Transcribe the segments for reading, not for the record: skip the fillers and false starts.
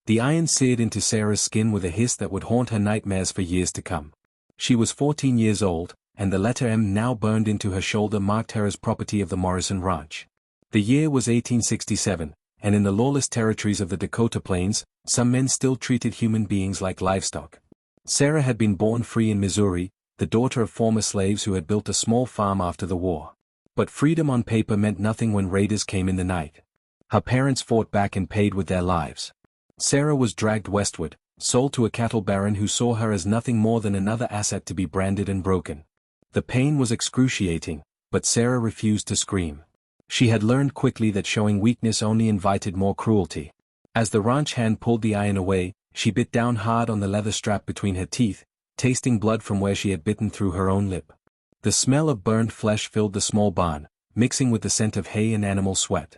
The iron seared into Sarah's skin with a hiss that would haunt her nightmares for years to come. She was 14 years old, and the letter M now burned into her shoulder marked her as property of the Morrison Ranch. The year was 1867, and in the lawless territories of the Dakota Plains, some men still treated human beings like livestock. Sarah had been born free in Missouri, the daughter of former slaves who had built a small farm after the war. But freedom on paper meant nothing when raiders came in the night. Her parents fought back and paid with their lives. Sarah was dragged westward, sold to a cattle baron who saw her as nothing more than another asset to be branded and broken. The pain was excruciating, but Sarah refused to scream. She had learned quickly that showing weakness only invited more cruelty. As the ranch hand pulled the iron away, she bit down hard on the leather strap between her teeth, tasting blood from where she had bitten through her own lip. The smell of burned flesh filled the small barn, mixing with the scent of hay and animal sweat.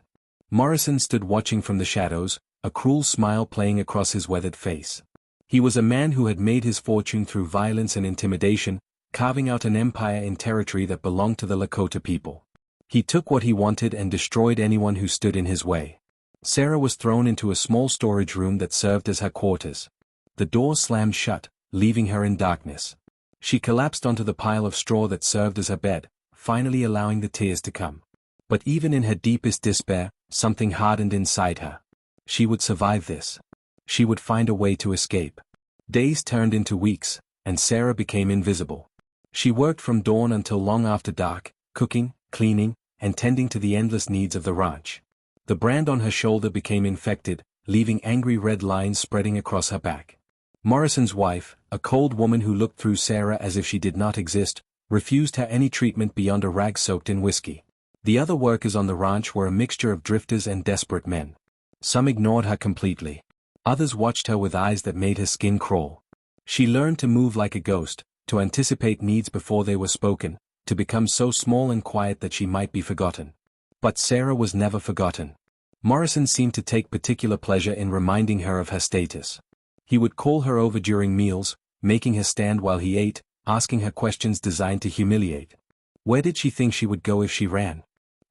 Morrison stood watching from the shadows, a cruel smile playing across his weathered face. He was a man who had made his fortune through violence and intimidation, carving out an empire in territory that belonged to the Lakota people. He took what he wanted and destroyed anyone who stood in his way. Sarah was thrown into a small storage room that served as her quarters. The door slammed shut, leaving her in darkness. She collapsed onto the pile of straw that served as her bed, finally allowing the tears to come. But even in her deepest despair, something hardened inside her. She would survive this. She would find a way to escape. Days turned into weeks, and Sarah became invisible. She worked from dawn until long after dark, cooking, cleaning, and tending to the endless needs of the ranch. The brand on her shoulder became infected, leaving angry red lines spreading across her back. Morrison's wife, a cold woman who looked through Sarah as if she did not exist, refused her any treatment beyond a rag soaked in whiskey. The other workers on the ranch were a mixture of drifters and desperate men. Some ignored her completely. Others watched her with eyes that made her skin crawl. She learned to move like a ghost, to anticipate needs before they were spoken, to become so small and quiet that she might be forgotten. But Sarah was never forgotten. Morrison seemed to take particular pleasure in reminding her of her status. He would call her over during meals, making her stand while he ate, asking her questions designed to humiliate. Where did she think she would go if she ran?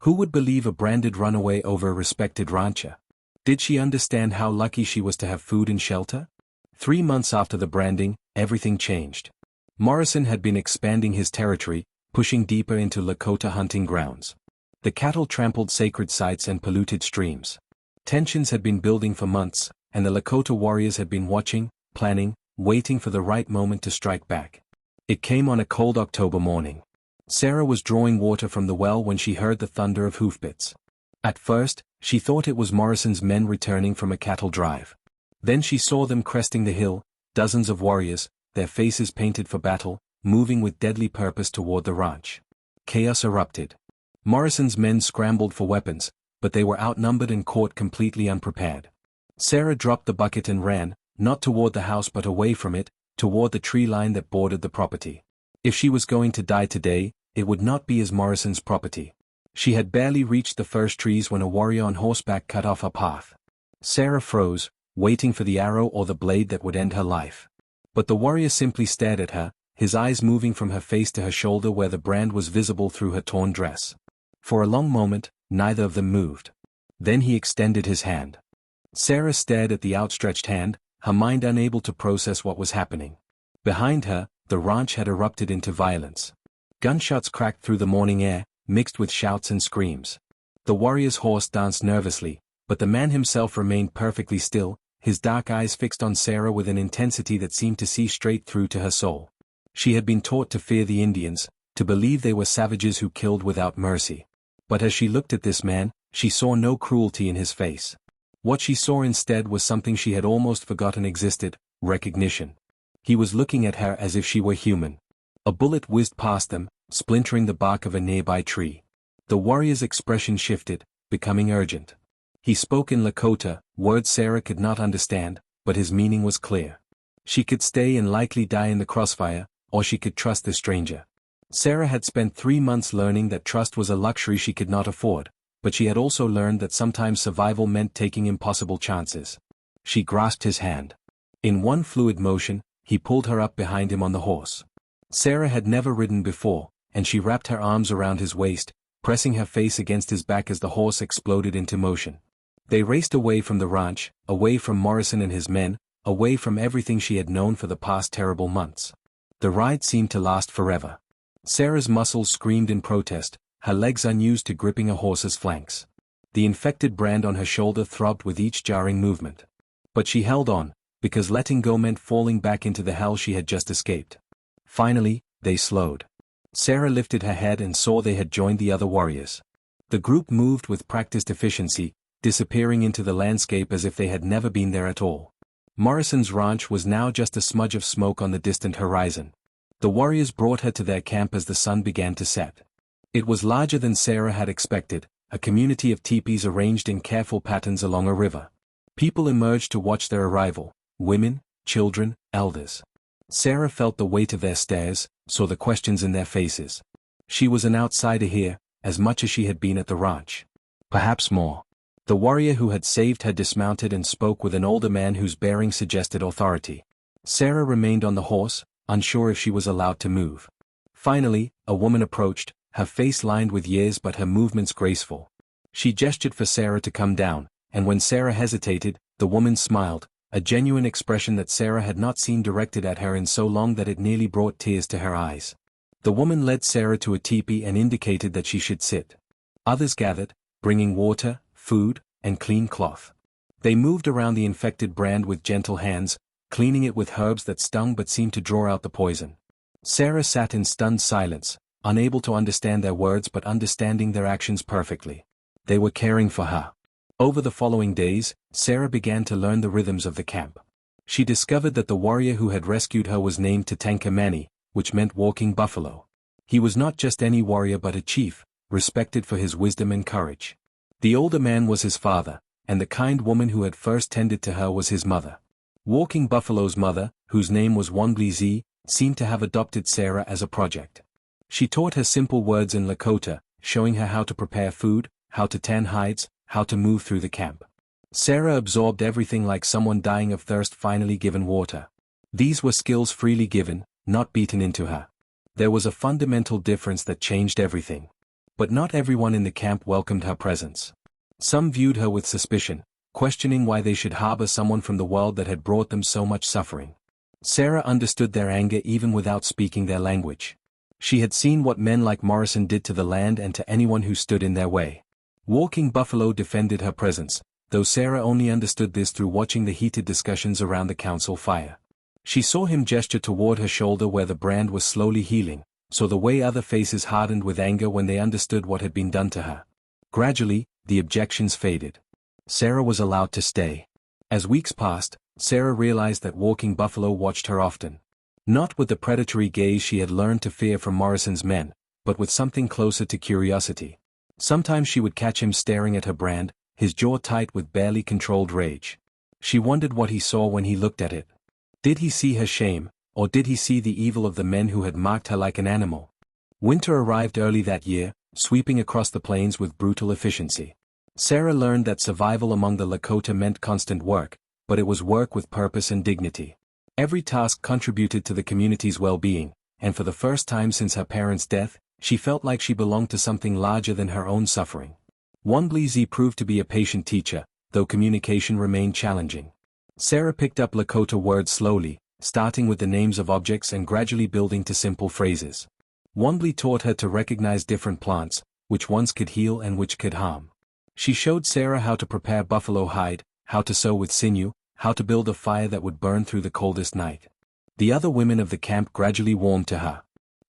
Who would believe a branded runaway over a respected rancher? Did she understand how lucky she was to have food and shelter? 3 months after the branding, everything changed. Morrison had been expanding his territory, pushing deeper into Lakota hunting grounds. The cattle trampled sacred sites and polluted streams. Tensions had been building for months, and the Lakota warriors had been watching, planning, waiting for the right moment to strike back. It came on a cold October morning. Sarah was drawing water from the well when she heard the thunder of hoofbeats. At first, she thought it was Morrison's men returning from a cattle drive. Then she saw them cresting the hill, dozens of warriors, their faces painted for battle, moving with deadly purpose toward the ranch. Chaos erupted. Morrison's men scrambled for weapons, but they were outnumbered and caught completely unprepared. Sarah dropped the bucket and ran, not toward the house but away from it, toward the tree line that bordered the property. If she was going to die today, it would not be as Morrison's property. She had barely reached the first trees when a warrior on horseback cut off her path. Sarah froze, waiting for the arrow or the blade that would end her life. But the warrior simply stared at her, his eyes moving from her face to her shoulder where the brand was visible through her torn dress. For a long moment, neither of them moved. Then he extended his hand. Sarah stared at the outstretched hand, her mind unable to process what was happening. Behind her, the ranch had erupted into violence. Gunshots cracked through the morning air, mixed with shouts and screams. The warrior's horse danced nervously, but the man himself remained perfectly still, his dark eyes fixed on Sarah with an intensity that seemed to see straight through to her soul. She had been taught to fear the Indians, to believe they were savages who killed without mercy. But as she looked at this man, she saw no cruelty in his face. What she saw instead was something she had almost forgotten existed: recognition. He was looking at her as if she were human. A bullet whizzed past them, splintering the bark of a nearby tree. The warrior's expression shifted, becoming urgent. He spoke in Lakota, words Sarah could not understand, but his meaning was clear. She could stay and likely die in the crossfire, or she could trust the stranger. Sarah had spent 3 months learning that trust was a luxury she could not afford, but she had also learned that sometimes survival meant taking impossible chances. She grasped his hand. In one fluid motion, he pulled her up behind him on the horse. Sarah had never ridden before, and she wrapped her arms around his waist, pressing her face against his back as the horse exploded into motion. They raced away from the ranch, away from Morrison and his men, away from everything she had known for the past terrible months. The ride seemed to last forever. Sarah's muscles screamed in protest, her legs unused to gripping a horse's flanks. The infected brand on her shoulder throbbed with each jarring movement. But she held on, because letting go meant falling back into the hell she had just escaped. Finally, they slowed. Sarah lifted her head and saw they had joined the other warriors. The group moved with practiced efficiency, disappearing into the landscape as if they had never been there at all. Morrison's ranch was now just a smudge of smoke on the distant horizon. The warriors brought her to their camp as the sun began to set. It was larger than Sarah had expected, a community of teepees arranged in careful patterns along a river. People emerged to watch their arrival, women, children, elders. Sarah felt the weight of their stares, saw the questions in their faces. She was an outsider here, as much as she had been at the ranch. Perhaps more. The warrior who had saved her dismounted and spoke with an older man whose bearing suggested authority. Sarah remained on the horse, unsure if she was allowed to move. Finally, a woman approached, her face lined with years but her movements graceful. She gestured for Sarah to come down, and when Sarah hesitated, the woman smiled, a genuine expression that Sarah had not seen directed at her in so long that it nearly brought tears to her eyes. The woman led Sarah to a teepee and indicated that she should sit. Others gathered, bringing water, food, and clean cloth. They moved around the infected brand with gentle hands, cleaning it with herbs that stung but seemed to draw out the poison. Sarah sat in stunned silence, unable to understand their words but understanding their actions perfectly. They were caring for her. Over the following days, Sarah began to learn the rhythms of the camp. She discovered that the warrior who had rescued her was named Tatankamani, which meant walking buffalo. He was not just any warrior but a chief, respected for his wisdom and courage. The older man was his father, and the kind woman who had first tended to her was his mother. Walking Buffalo's mother, whose name was Wanblizi, seemed to have adopted Sarah as a project. She taught her simple words in Lakota, showing her how to prepare food, how to tan hides, how to move through the camp. Sarah absorbed everything like someone dying of thirst finally given water. These were skills freely given, not beaten into her. There was a fundamental difference that changed everything. But not everyone in the camp welcomed her presence. Some viewed her with suspicion, questioning why they should harbor someone from the world that had brought them so much suffering. Sarah understood their anger even without speaking their language. She had seen what men like Morrison did to the land and to anyone who stood in their way. Walking Buffalo defended her presence, though Sarah only understood this through watching the heated discussions around the council fire. She saw him gesture toward her shoulder where the brand was slowly healing, saw the way other faces hardened with anger when they understood what had been done to her. Gradually, the objections faded. Sarah was allowed to stay. As weeks passed, Sarah realized that Walking Buffalo watched her often. Not with the predatory gaze she had learned to fear from Morrison's men, but with something closer to curiosity. Sometimes she would catch him staring at her brand, his jaw tight with barely controlled rage. She wondered what he saw when he looked at it. Did he see her shame, or did he see the evil of the men who had marked her like an animal? Winter arrived early that year, sweeping across the plains with brutal efficiency. Sarah learned that survival among the Lakota meant constant work, but it was work with purpose and dignity. Every task contributed to the community's well-being, and for the first time since her parents' death, she felt like she belonged to something larger than her own suffering. Wanblizi proved to be a patient teacher, though communication remained challenging. Sarah picked up Lakota words slowly, starting with the names of objects and gradually building to simple phrases. Wanbli taught her to recognize different plants, which ones could heal and which could harm. She showed Sarah how to prepare buffalo hide, how to sew with sinew, how to build a fire that would burn through the coldest night. The other women of the camp gradually warmed to her.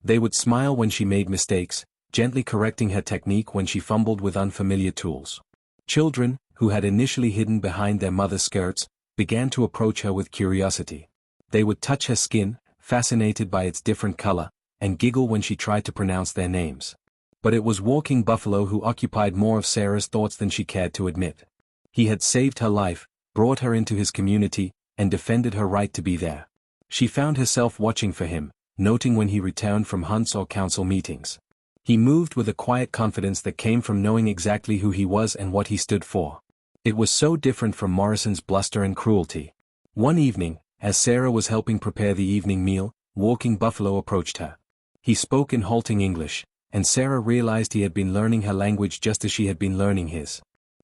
They would smile when she made mistakes, gently correcting her technique when she fumbled with unfamiliar tools. Children, who had initially hidden behind their mother's skirts, began to approach her with curiosity. They would touch her skin, fascinated by its different color, and giggle when she tried to pronounce their names. But it was Walking Buffalo who occupied more of Sarah's thoughts than she cared to admit. He had saved her life, brought her into his community, and defended her right to be there. She found herself watching for him, noting when he returned from hunts or council meetings. He moved with a quiet confidence that came from knowing exactly who he was and what he stood for. It was so different from Morrison's bluster and cruelty. One evening, as Sarah was helping prepare the evening meal, Walking Buffalo approached her. He spoke in halting English, and Sarah realized he had been learning her language just as she had been learning his.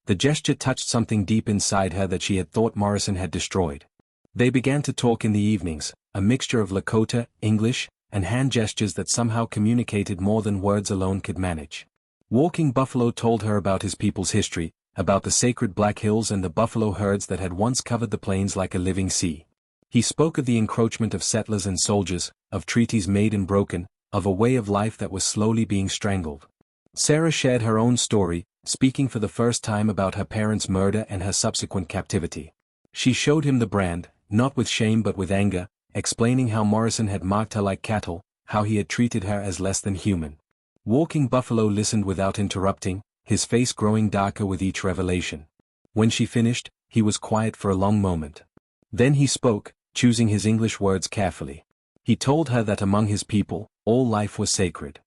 The gesture touched something deep inside her that she had thought Morrison had destroyed. They began to talk in the evenings, a mixture of Lakota, English, and hand gestures that somehow communicated more than words alone could manage. Walking Buffalo told her about his people's history, about the sacred Black Hills and the buffalo herds that had once covered the plains like a living sea. He spoke of the encroachment of settlers and soldiers, of treaties made and broken, of a way of life that was slowly being strangled. Sarah shared her own story, speaking for the first time about her parents' murder and her subsequent captivity. She showed him the brand, not with shame but with anger, explaining how Morrison had marked her like cattle, how he had treated her as less than human. Walking Buffalo listened without interrupting, his face growing darker with each revelation. When she finished, he was quiet for a long moment. Then he spoke, choosing his English words carefully. He told her that among his people, all life was sacred.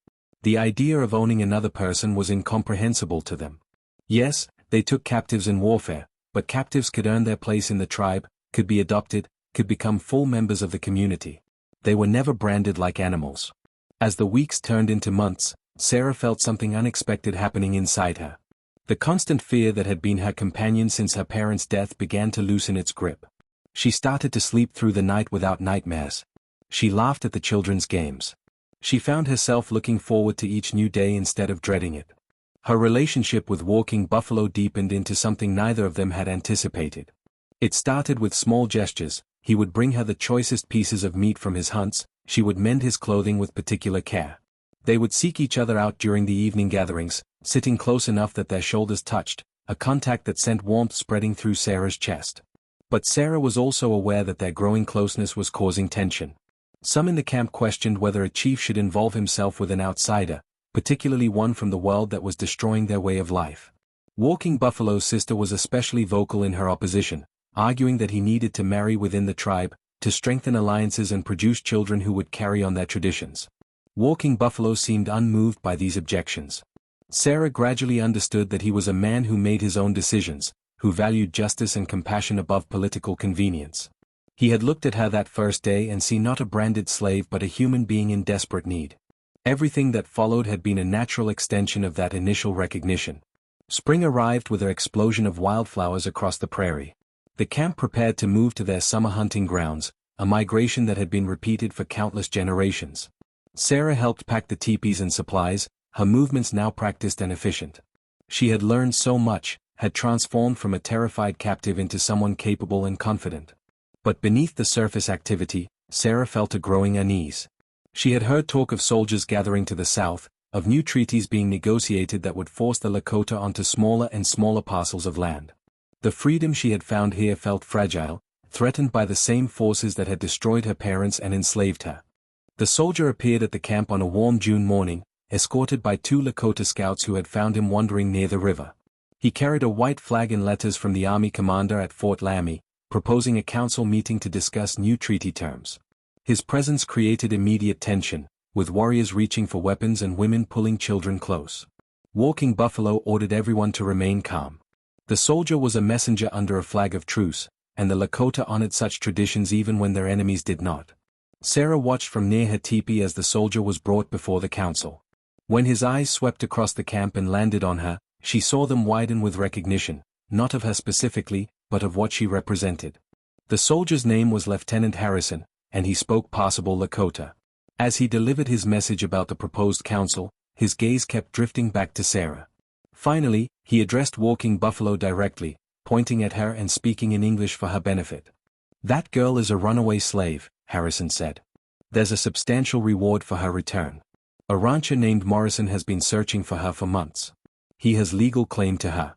The idea of owning another person was incomprehensible to them. Yes, they took captives in warfare, but captives could earn their place in the tribe, could be adopted, could become full members of the community. They were never branded like animals. As the weeks turned into months, Sarah felt something unexpected happening inside her. The constant fear that had been her companion since her parents' death began to loosen its grip. She started to sleep through the night without nightmares. She laughed at the children's games. She found herself looking forward to each new day instead of dreading it. Her relationship with Walking Buffalo deepened into something neither of them had anticipated. It started with small gestures. He would bring her the choicest pieces of meat from his hunts, she would mend his clothing with particular care. They would seek each other out during the evening gatherings, sitting close enough that their shoulders touched, a contact that sent warmth spreading through Sarah's chest. But Sarah was also aware that their growing closeness was causing tension. Some in the camp questioned whether a chief should involve himself with an outsider, particularly one from the world that was destroying their way of life. Walking Buffalo's sister was especially vocal in her opposition, arguing that he needed to marry within the tribe, to strengthen alliances and produce children who would carry on their traditions. Walking Buffalo seemed unmoved by these objections. Sarah gradually understood that he was a man who made his own decisions, who valued justice and compassion above political convenience. He had looked at her that first day and seen not a branded slave but a human being in desperate need. Everything that followed had been a natural extension of that initial recognition. Spring arrived with an explosion of wildflowers across the prairie. The camp prepared to move to their summer hunting grounds, a migration that had been repeated for countless generations. Sarah helped pack the teepees and supplies, her movements now practiced and efficient. She had learned so much, had transformed from a terrified captive into someone capable and confident. But beneath the surface activity, Sarah felt a growing unease. She had heard talk of soldiers gathering to the south, of new treaties being negotiated that would force the Lakota onto smaller and smaller parcels of land. The freedom she had found here felt fragile, threatened by the same forces that had destroyed her parents and enslaved her. The soldier appeared at the camp on a warm June morning, escorted by 2 Lakota scouts who had found him wandering near the river. He carried a white flag and letters from the army commander at Fort Laramie, proposing a council meeting to discuss new treaty terms. His presence created immediate tension, with warriors reaching for weapons and women pulling children close. Walking Buffalo ordered everyone to remain calm. The soldier was a messenger under a flag of truce, and the Lakota honored such traditions even when their enemies did not. Sarah watched from near her teepee as the soldier was brought before the council. When his eyes swept across the camp and landed on her, she saw them widen with recognition, not of her specifically, but of what she represented. The soldier's name was Lieutenant Harrison, and he spoke passable Lakota. As he delivered his message about the proposed council, his gaze kept drifting back to Sarah. Finally, he addressed Walking Buffalo directly, pointing at her and speaking in English for her benefit. "That girl is a runaway slave," Harrison said. "There's a substantial reward for her return. A rancher named Morrison has been searching for her for months. He has legal claim to her."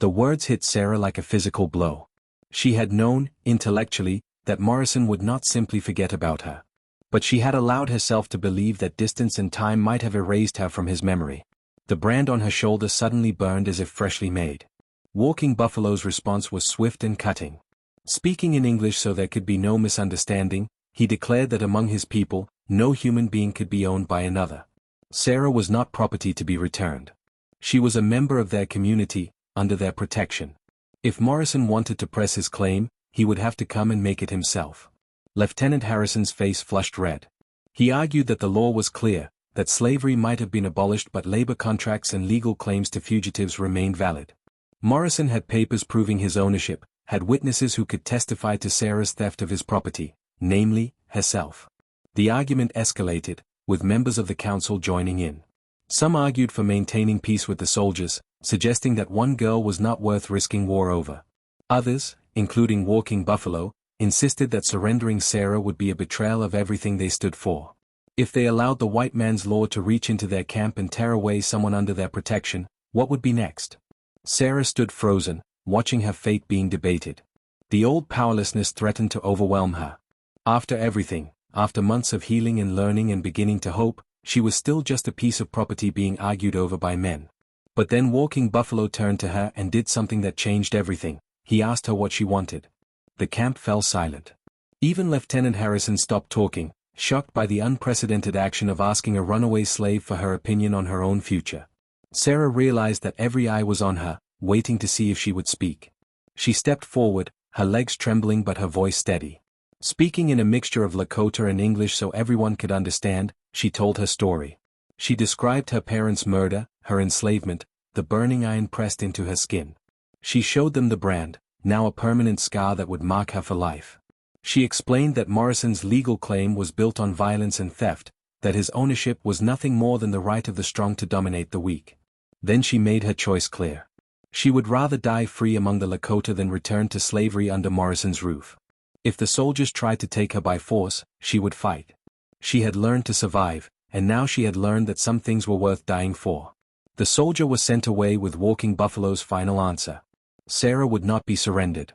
The words hit Sarah like a physical blow. She had known, intellectually, that Morrison would not simply forget about her. But she had allowed herself to believe that distance and time might have erased her from his memory. The brand on her shoulder suddenly burned as if freshly made. Walking Buffalo's response was swift and cutting. Speaking in English so there could be no misunderstanding, he declared that among his people, no human being could be owned by another. Sarah was not property to be returned. She was a member of their community, under their protection. If Morrison wanted to press his claim, he would have to come and make it himself. Lieutenant Harrison's face flushed red. He argued that the law was clear, that slavery might have been abolished but labor contracts and legal claims to fugitives remained valid. Morrison had papers proving his ownership, had witnesses who could testify to Sarah's theft of his property, namely, herself. The argument escalated, with members of the council joining in. Some argued for maintaining peace with the soldiers, suggesting that one girl was not worth risking war over. Others, including Walking Buffalo, insisted that surrendering Sarah would be a betrayal of everything they stood for. If they allowed the white man's law to reach into their camp and tear away someone under their protection, what would be next? Sarah stood frozen, watching her fate being debated. The old powerlessness threatened to overwhelm her. After everything, after months of healing and learning and beginning to hope, she was still just a piece of property being argued over by men. But then Walking Buffalo turned to her and did something that changed everything. He asked her what she wanted. The camp fell silent. Even Lieutenant Harrison stopped talking, shocked by the unprecedented action of asking a runaway slave for her opinion on her own future. Sarah realized that every eye was on her, waiting to see if she would speak. She stepped forward, her legs trembling but her voice steady. Speaking in a mixture of Lakota and English so everyone could understand, she told her story. She described her parents' murder, her enslavement, the burning iron pressed into her skin. She showed them the brand, now a permanent scar that would mark her for life. She explained that Morrison's legal claim was built on violence and theft, that his ownership was nothing more than the right of the strong to dominate the weak. Then she made her choice clear. She would rather die free among the Lakota than return to slavery under Morrison's roof. If the soldiers tried to take her by force, she would fight. She had learned to survive, and now she had learned that some things were worth dying for. The soldier was sent away with Walking Buffalo's final answer. Sarah would not be surrendered.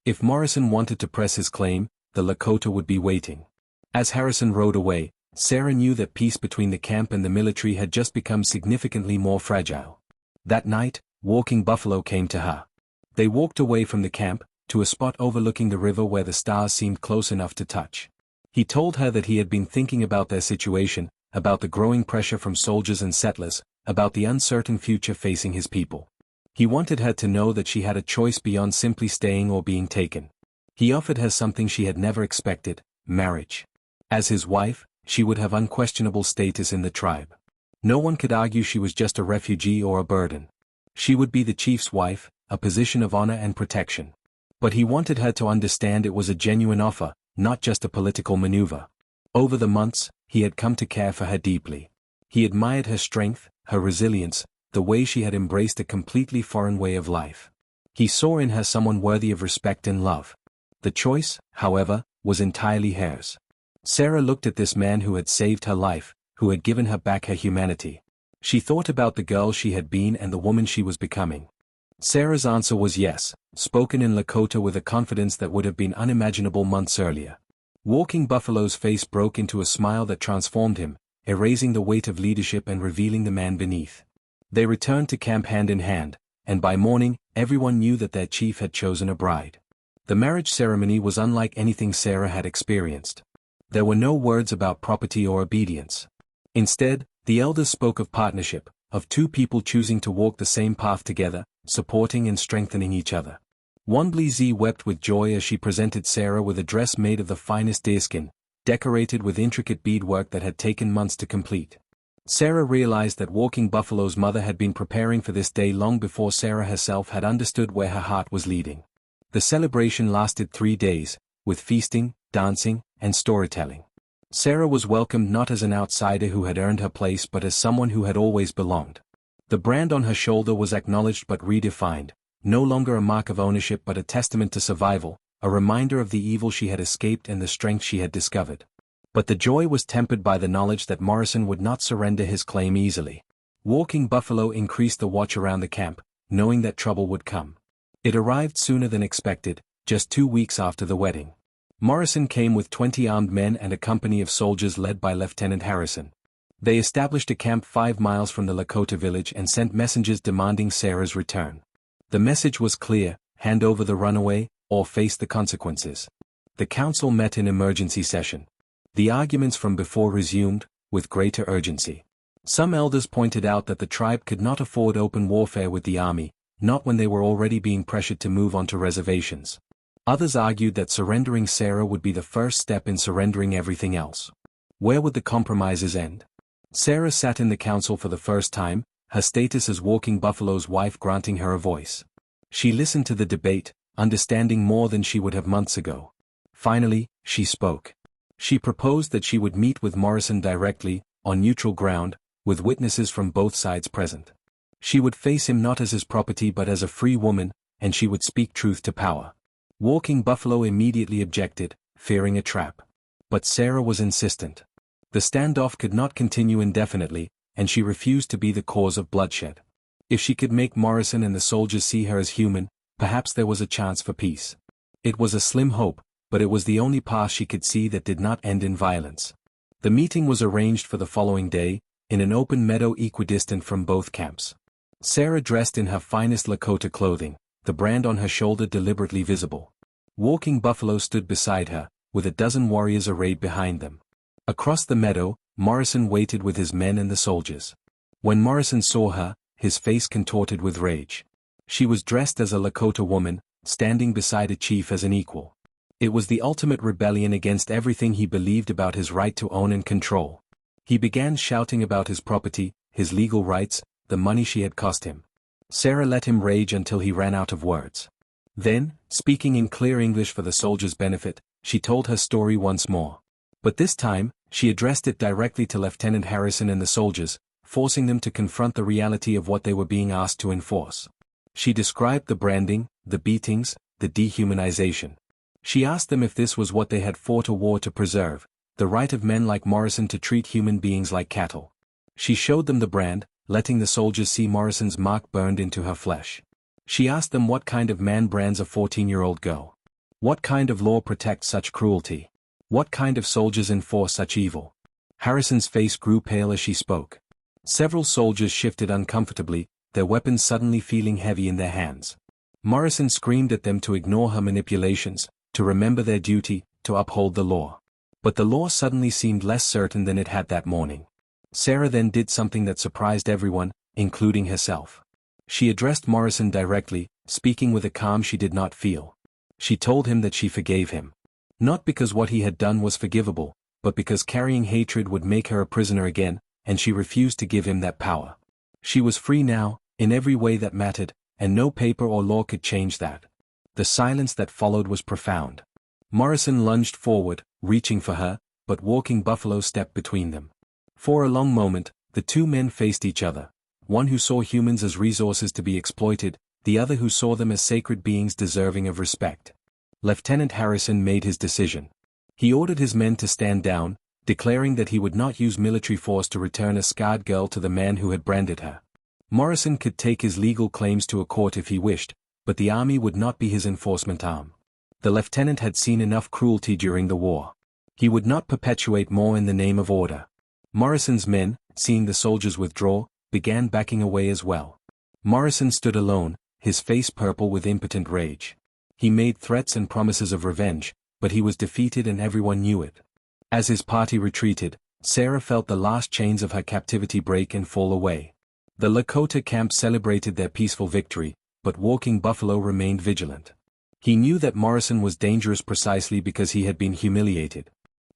If Morrison wanted to press his claim, the Lakota would be waiting. As Harrison rode away, Sarah knew that peace between the camp and the military had just become significantly more fragile. That night, Walking Buffalo came to her. They walked away from the camp, to a spot overlooking the river where the stars seemed close enough to touch. He told her that he had been thinking about their situation, about the growing pressure from soldiers and settlers, about the uncertain future facing his people. He wanted her to know that she had a choice beyond simply staying or being taken. He offered her something she had never expected: marriage. As his wife, she would have unquestionable status in the tribe. No one could argue she was just a refugee or a burden. She would be the chief's wife, a position of honor and protection. But he wanted her to understand it was a genuine offer, not just a political maneuver. Over the months, he had come to care for her deeply. He admired her strength, her resilience, the way she had embraced a completely foreign way of life. He saw in her someone worthy of respect and love. The choice, however, was entirely hers. Sarah looked at this man who had saved her life, who had given her back her humanity. She thought about the girl she had been and the woman she was becoming. Sarah's answer was yes, spoken in Lakota with a confidence that would have been unimaginable months earlier. Walking Buffalo's face broke into a smile that transformed him, erasing the weight of leadership and revealing the man beneath. They returned to camp hand in hand, and by morning, everyone knew that their chief had chosen a bride. The marriage ceremony was unlike anything Sarah had experienced. There were no words about property or obedience. Instead, the elders spoke of partnership, of two people choosing to walk the same path together, supporting and strengthening each other. Wandley wept with joy as she presented Sarah with a dress made of the finest deerskin, decorated with intricate beadwork that had taken months to complete. Sarah realized that Walking Buffalo's mother had been preparing for this day long before Sarah herself had understood where her heart was leading. The celebration lasted 3 days, with feasting, dancing, and storytelling. Sarah was welcomed not as an outsider who had earned her place but as someone who had always belonged. The brand on her shoulder was acknowledged but redefined, no longer a mark of ownership but a testament to survival, a reminder of the evil she had escaped and the strength she had discovered. But the joy was tempered by the knowledge that Morrison would not surrender his claim easily. Walking Buffalo increased the watch around the camp, knowing that trouble would come. It arrived sooner than expected, just 2 weeks after the wedding. Morrison came with 20 armed men and a company of soldiers led by Lieutenant Harrison. They established a camp 5 miles from the Lakota village and sent messengers demanding Sarah's return. The message was clear: hand over the runaway, or face the consequences. The council met in emergency session. The arguments from before resumed, with greater urgency. Some elders pointed out that the tribe could not afford open warfare with the army, not when they were already being pressured to move onto reservations. Others argued that surrendering Sarah would be the first step in surrendering everything else. Where would the compromises end? Sarah sat in the council for the first time, her status as Walking Buffalo's wife granting her a voice. She listened to the debate, understanding more than she would have months ago. Finally, she spoke. She proposed that she would meet with Morrison directly, on neutral ground, with witnesses from both sides present. She would face him not as his property but as a free woman, and she would speak truth to power. Walking Buffalo immediately objected, fearing a trap. But Sarah was insistent. The standoff could not continue indefinitely, and she refused to be the cause of bloodshed. If she could make Morrison and the soldiers see her as human, perhaps there was a chance for peace. It was a slim hope, but it was the only path she could see that did not end in violence. The meeting was arranged for the following day, in an open meadow equidistant from both camps. Sarah dressed in her finest Lakota clothing, the brand on her shoulder deliberately visible. Walking Buffalo stood beside her, with a dozen warriors arrayed behind them. Across the meadow, Morrison waited with his men and the soldiers. When Morrison saw her, his face contorted with rage. She was dressed as a Lakota woman, standing beside a chief as an equal. It was the ultimate rebellion against everything he believed about his right to own and control. He began shouting about his property, his legal rights, the money she had cost him. Sarah let him rage until he ran out of words. Then, speaking in clear English for the soldiers' benefit, she told her story once more. But this time, she addressed it directly to Lieutenant Harrison and the soldiers, forcing them to confront the reality of what they were being asked to enforce. She described the branding, the beatings, the dehumanization. She asked them if this was what they had fought a war to preserve, the right of men like Morrison to treat human beings like cattle. She showed them the brand, letting the soldiers see Morrison's mark burned into her flesh. She asked them what kind of man brands a 14-year-old girl. What kind of law protects such cruelty? What kind of soldiers enforce such evil? Harrison's face grew pale as she spoke. Several soldiers shifted uncomfortably, their weapons suddenly feeling heavy in their hands. Morrison screamed at them to ignore her manipulations, to remember their duty, to uphold the law. But the law suddenly seemed less certain than it had that morning. Sarah then did something that surprised everyone, including herself. She addressed Morrison directly, speaking with a calm she did not feel. She told him that she forgave him. Not because what he had done was forgivable, but because carrying hatred would make her a prisoner again, and she refused to give him that power. She was free now, in every way that mattered, and no paper or law could change that. The silence that followed was profound. Morrison lunged forward, reaching for her, but Walking Buffalo stepped between them. For a long moment, the two men faced each other, one who saw humans as resources to be exploited, the other who saw them as sacred beings deserving of respect. Lieutenant Harrison made his decision. He ordered his men to stand down, declaring that he would not use military force to return a scarred girl to the man who had branded her. Morrison could take his legal claims to a court if he wished, but the army would not be his enforcement arm. The lieutenant had seen enough cruelty during the war. He would not perpetuate more in the name of order. Morrison's men, seeing the soldiers withdraw, began backing away as well. Morrison stood alone, his face purple with impotent rage. He made threats and promises of revenge, but he was defeated and everyone knew it. As his party retreated, Sarah felt the last chains of her captivity break and fall away. The Lakota camp celebrated their peaceful victory, but Walking Buffalo remained vigilant. He knew that Morrison was dangerous precisely because he had been humiliated.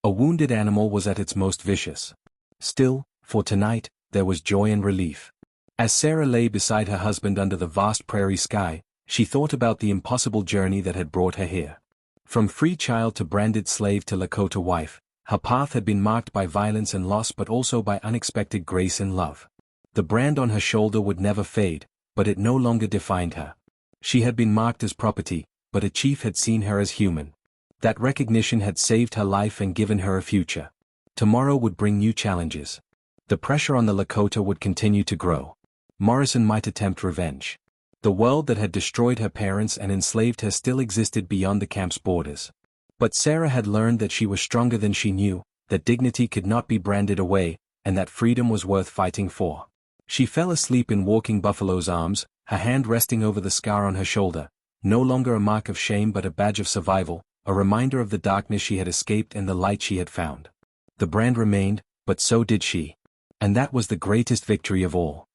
A wounded animal was at its most vicious. Still, for tonight, there was joy and relief. As Sarah lay beside her husband under the vast prairie sky, she thought about the impossible journey that had brought her here. From free child to branded slave to Lakota wife, her path had been marked by violence and loss but also by unexpected grace and love. The brand on her shoulder would never fade, but it no longer defined her. She had been marked as property, but a chief had seen her as human. That recognition had saved her life and given her a future. Tomorrow would bring new challenges. The pressure on the Lakota would continue to grow. Morrison might attempt revenge. The world that had destroyed her parents and enslaved her still existed beyond the camp's borders. But Sarah had learned that she was stronger than she knew, that dignity could not be branded away, and that freedom was worth fighting for. She fell asleep in Walking Buffalo's arms, her hand resting over the scar on her shoulder, no longer a mark of shame but a badge of survival, a reminder of the darkness she had escaped and the light she had found. The brand remained, but so did she. And that was the greatest victory of all.